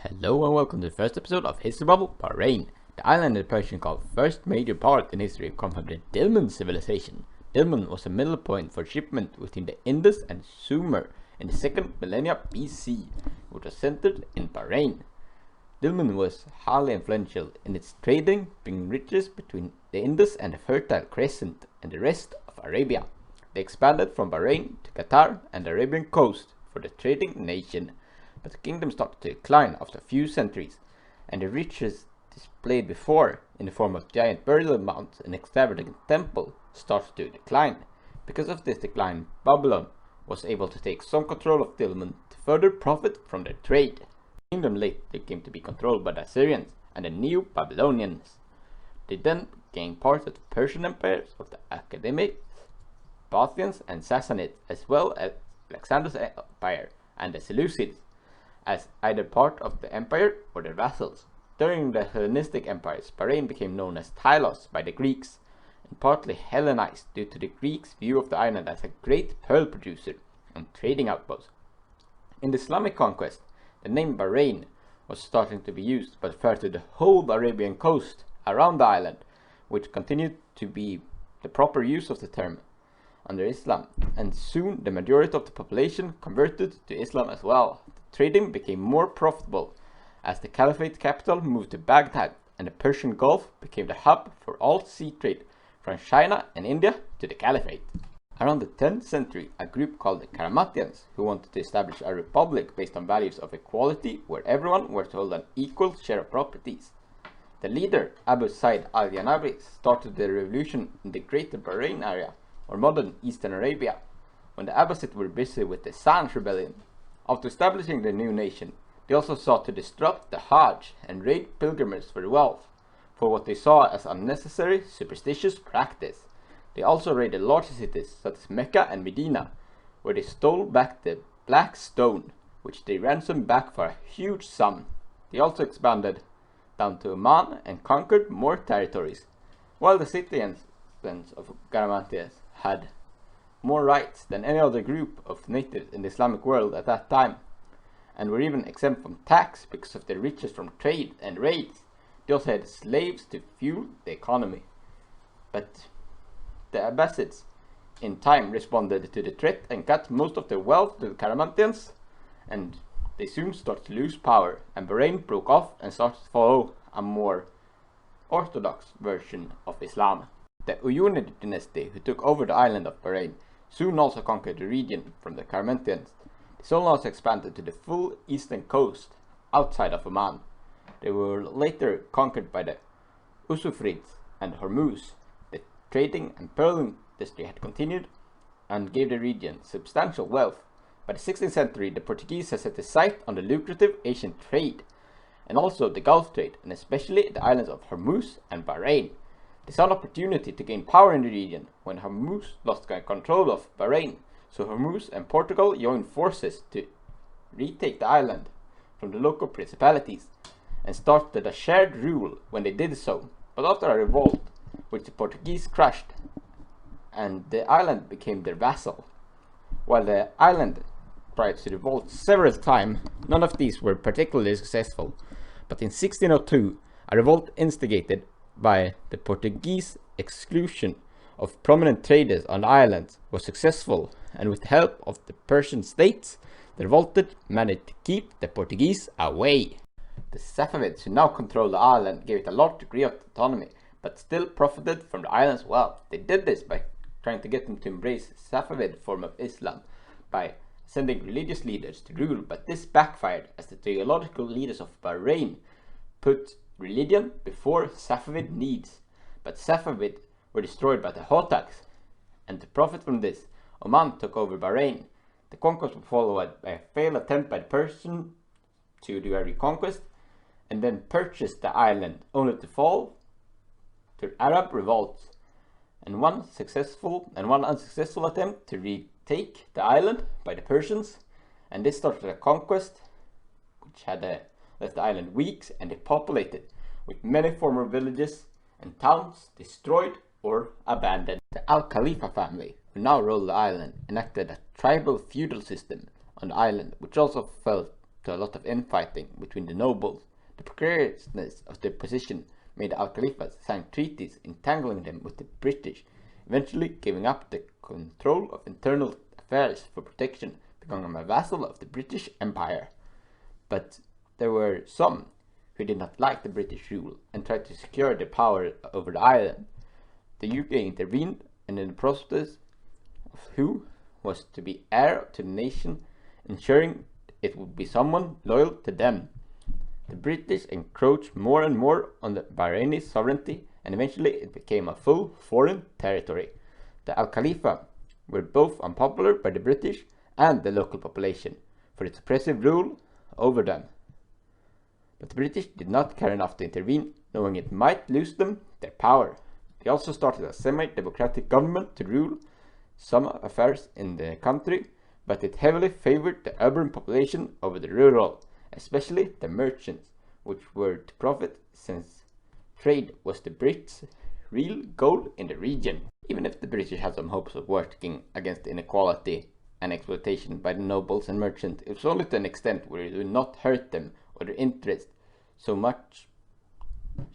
Hello and welcome to the first episode of History Bubble, Bahrain. The island in Persian called first major part in history comes from the Dilmun civilization. Dilmun was a middle point for shipment between the Indus and Sumer in the 2nd millennia BC, which was centered in Bahrain. Dilmun was highly influential in its trading, bringing riches between the Indus and the Fertile Crescent and the rest of Arabia. They expanded from Bahrain to Qatar and the Arabian coast for the trading nation. But the kingdom started to decline after a few centuries, and the riches displayed before, in the form of giant burial mounds and extravagant temple, started to decline. Because of this decline, Babylon was able to take some control of Dilmun to further profit from their trade. The kingdom later came to be controlled by the Assyrians and the Neo-Babylonians. They then gained part of the Persian empires of the Academics, Parthians and Sassanids, as well as Alexander's empire and the Seleucids, as either part of the empire or their vassals. During the Hellenistic empires, Bahrain became known as Tylos by the Greeks, and partly Hellenized due to the Greeks' view of the island as a great pearl producer and trading outpost. In the Islamic conquest, the name Bahrain was starting to be used, but referred to the whole Arabian coast around the island, which continued to be the proper use of the term under Islam, and soon the majority of the population converted to Islam as well. Trading became more profitable as the Caliphate capital moved to Baghdad, and the Persian Gulf became the hub for all sea trade from China and India to the Caliphate. Around the 10th century, a group called the Qarmatians, who wanted to establish a republic based on values of equality where everyone were to hold an equal share of properties. The leader, Abu Said al-Yanabi, started the revolution in the Greater Bahrain area, or modern Eastern Arabia, when the Abbasids were busy with the Sanj rebellion. After establishing the new nation, they also sought to disrupt the Hajj and raid pilgrims for wealth, for what they saw as unnecessary superstitious practice. They also raided larger cities such as Mecca and Medina, where they stole back the Black Stone, which they ransomed back for a huge sum. They also expanded down to Oman and conquered more territories, while the citizens of Qaramatians had more rights than any other group of natives in the Islamic world at that time, and were even exempt from tax because of their riches from trade and raids. They also had slaves to fuel the economy. But the Abbasids in time responded to the threat and got most of their wealth to the Qaramatians, and they soon started to lose power, and Bahrain broke off and started to follow a more orthodox version of Islam. The Umayyad dynasty, who took over the island of Bahrain, soon also conquered the region from the Qarmatians. They soon also expanded to the full eastern coast outside of Oman. They were later conquered by the Usufrids and Hormuz. The trading and pearl industry had continued and gave the region substantial wealth. By the 16th century, the Portuguese had set their sight on the lucrative Asian trade, and also the Gulf trade, and especially the islands of Hormuz and Bahrain. They saw an opportunity to gain power in the region when Hormuz lost control of Bahrain, so Hormuz and Portugal joined forces to retake the island from the local principalities and started a shared rule when they did so. But after a revolt, which the Portuguese crushed, and the island became their vassal. While the island tried to revolt several times, none of these were particularly successful. But in 1602, a revolt instigated by the Portuguese exclusion of prominent traders on the islands was successful, and with the help of the Persian states, the revolted managed to keep the Portuguese away. The Safavids, who now controlled the island, gave it a large degree of autonomy, but still profited from the island's wealth. They did this by trying to get them to embrace the Safavid form of Islam by sending religious leaders to rule, but this backfired as the theological leaders of Bahrain put religion before Safavid needs. But Safavid were destroyed by the Hotags, and to profit from this, Oman took over Bahrain. The conquest was followed by a failed attempt by the Persians to do a reconquest, and then purchase the island, only to fall to Arab revolts, and one successful and one unsuccessful attempt to retake the island by the Persians, and this started a conquest which had left the island weak and depopulated, with many former villages and towns destroyed or abandoned. The Al Khalifa family, who now ruled the island, enacted a tribal feudal system on the island, which also felt to a lot of infighting between the nobles. The precariousness of their position made the Al-Khalifas sign treaties entangling them with the British, eventually giving up the control of internal affairs for protection, becoming a vassal of the British Empire. But there were some who did not like the British rule and tried to secure their power over the island. The UK intervened, and in the process of who was to be heir to the nation, ensuring it would be someone loyal to them. The British encroached more and more on the Bahraini sovereignty, and eventually it became a full foreign territory. The Al-Khalifa were both unpopular by the British and the local population for its oppressive rule over them. But the British did not care enough to intervene, knowing it might lose them their power. They also started a semi-democratic government to rule some affairs in the country, but it heavily favored the urban population over the rural, especially the merchants, which were to profit since trade was the Brits' real goal in the region. Even if the British had some hopes of working against inequality and exploitation by the nobles and merchants, it was only to an extent where it would not hurt them or their interest, so much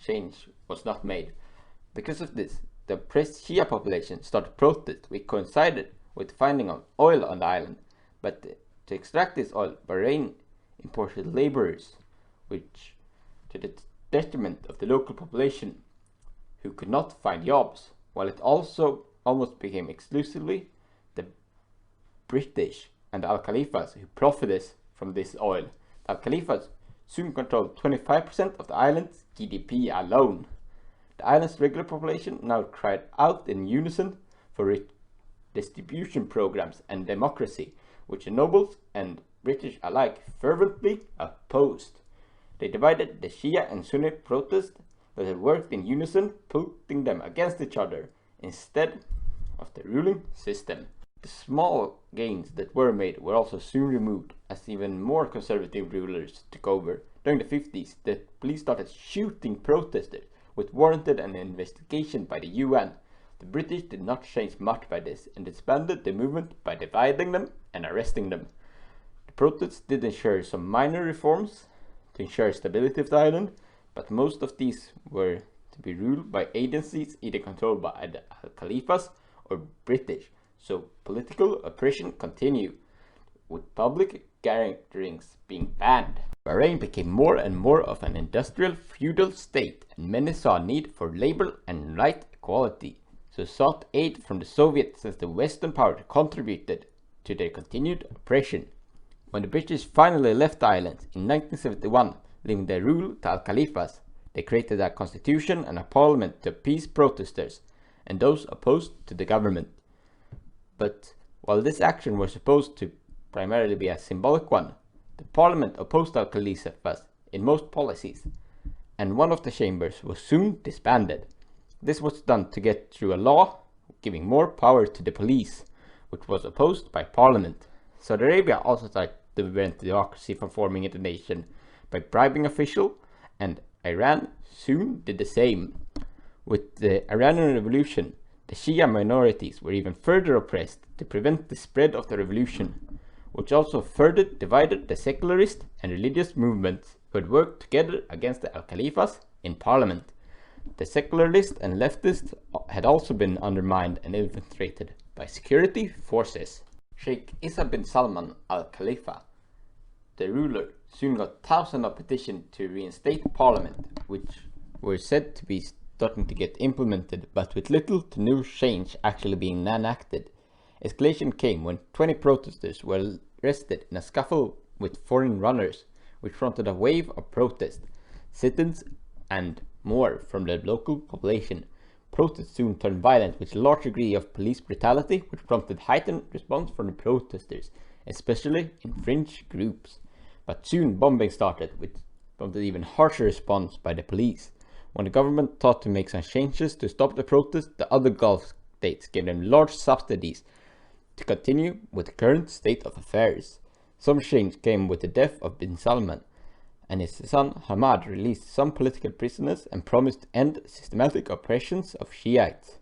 change was not made. Because of this, the oppressed Shia population started protests, which coincided with the finding of oil on the island. But to extract this oil, Bahrain imported laborers, which to the detriment of the local population, who could not find jobs, while it also almost became exclusively the British and the Al-Khalifas who profited from this oil. The Al-Khalifas soon controlled 25% of the island's GDP alone. The island's regular population now cried out in unison for redistribution programs and democracy, which the nobles and British alike fervently opposed. They divided the Shia and Sunni protests that had worked in unison, putting them against each other instead of the ruling system. The small gains that were made were also soon removed as even more conservative rulers took over. During the 50s, the police started shooting protesters, which warranted an investigation by the UN. The British did not change much by this and disbanded the movement by dividing them and arresting them. The protests did ensure some minor reforms to ensure stability of the island, but most of these were to be ruled by agencies either controlled by the Al-Khalifas or British, so political oppression continued, with public gatherings being banned. Bahrain became more and more of an industrial feudal state, and many saw a need for labor and right equality, so sought aid from the Soviets since the Western power contributed to their continued oppression. When the British finally left the island in 1971, leaving their rule to Al-Khalifas, they created a constitution and a parliament to appease protesters and those opposed to the government. But while this action was supposed to primarily be a symbolic one, the parliament opposed Al-Khalifas in most policies, and one of the chambers was soon disbanded. This was done to get through a law giving more power to the police, which was opposed by parliament. Saudi Arabia also tried to prevent democracy from forming in the nation by bribing officials, and Iran soon did the same. With the Iranian Revolution, the Shia minorities were even further oppressed to prevent the spread of the revolution, which also further divided the secularist and religious movements who had worked together against the Al-Khalifas in parliament. The secularists and leftists had also been undermined and infiltrated by security forces. Sheikh Isa bin Salman al-Khalifa, the ruler, soon got thousands of petitions to reinstate parliament, which were said to be starting to get implemented, but with little to no change actually being enacted. Escalation came when 20 protesters were arrested in a scuffle with foreign runners, which prompted a wave of protest, sit-ins and more from the local population. Protests soon turned violent with a large degree of police brutality, which prompted heightened response from the protesters, especially in fringe groups. But soon bombing started, which prompted even harsher response by the police. When the government thought to make some changes to stop the protests, the other Gulf states gave them large subsidies to continue with the current state of affairs. Some change came with the death of bin Salman, and his son Hamad released some political prisoners and promised to end systematic oppressions of Shiites.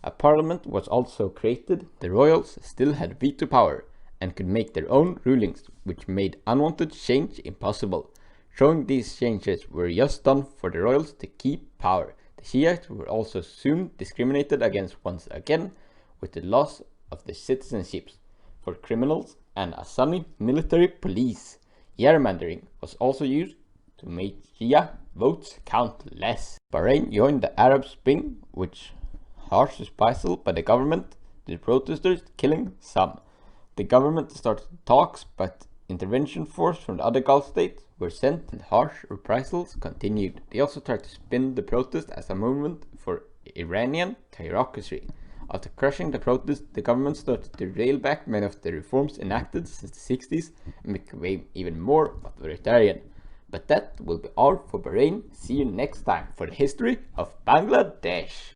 A parliament was also created. The royals still had veto power, and could make their own rulings, which made unwanted change impossible. Showing these changes were just done for the royals to keep power. The Shiites were also soon discriminated against once again, with the loss of the citizenships for criminals and a Sunni military police. Gerrymandering was also used to make Shia votes count less. Bahrain joined the Arab Spring, which harsh reprisal by the government, the protesters killing some. The government started talks, but intervention force from the other Gulf states were sent and harsh reprisals continued. They also tried to spin the protest as a movement for Iranian theocracy. After crushing the protest, the government started to rail back many of the reforms enacted since the 60s and became even more authoritarian. But that will be all for Bahrain. See you next time for the history of Bangladesh.